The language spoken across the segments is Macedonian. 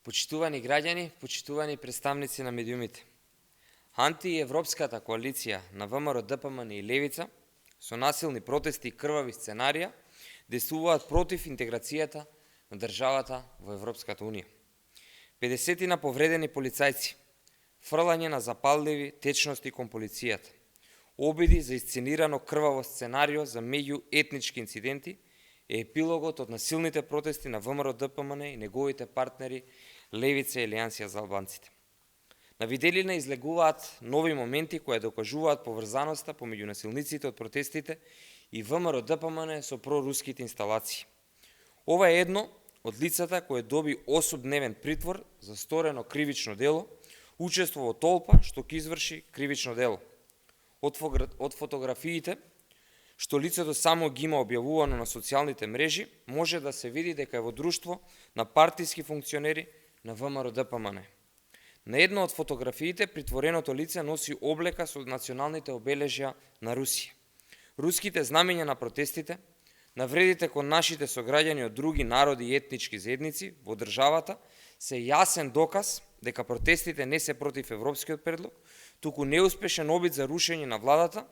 Почитувани граѓани, почитувани представници на медиумите. Антиевропската коалиција на ВМРО, ДПМН и Левица со насилни протести и крвави сценарија действуваат против интеграцијата на државата во Европската Унија. 50 на повредени полицајци, фрлање на запалливи течности кон полицијата, обиди за исценирано крваво сценарио за меѓуетнички инциденти е епилогот од насилните протести на ВМРО, ДПМН и неговите партнери Левица и Алијансија за албанците. На виделина излегуваат нови моменти кои докажуваат поврзаноста помеѓу насилниците од протестите и ВМРО, ДПМН со проруските инсталации. Ова е едно од лицата кое доби осудневен притвор за сторено кривично дело, учество во толпа што ќе изврши кривично дело. Од фотографиите што лицето само ги има објавувано на социјалните мрежи, може да се види дека е во друштво на партиски функционери на ВМРО, ДПМН. На една од фотографиите притвореното лице носи облека со националните обележја на Русија. Руските знамења на протестите, навредите кон нашите сограѓани од други народи и етнички заедници во државата се јасен доказ дека протестите не се против европскиот предлог, туку неуспешен обид за рушење на владата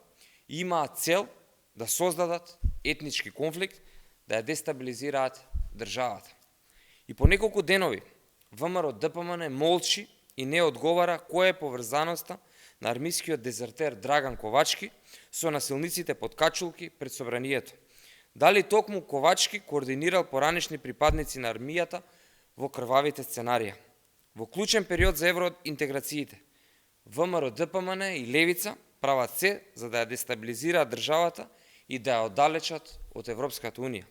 и имаат цел да создадат етнички конфликт, да ја дестабилизираат државата. И по неколку денови ВМРО, ДПМН молчи и не одговара која е поврзаноста на армискиот дезертер Драган Ковачки со насилниците под качулки пред собранието. Дали токму Ковачки координирал поранешни припадници на армијата во крвавите сценарија. Во клучен период за евроинтеграциите, ВМРО, ДПМН и Левица прават се за да ја дестабилизираат државата и да ја оддалечат од Европската Унија.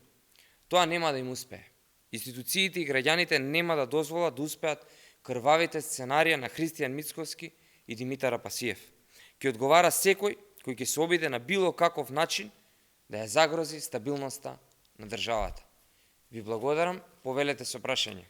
Тоа нема да им успее. Институциите и граѓаните нема да дозволат да успеат крвавите сценарија на Христијан Мицковски и Димитар Апасиев. Ќе одговара секој кој ќе се обиде на било каков начин да ја загрози стабилноста на државата. Ви благодарам, повелете со прашање.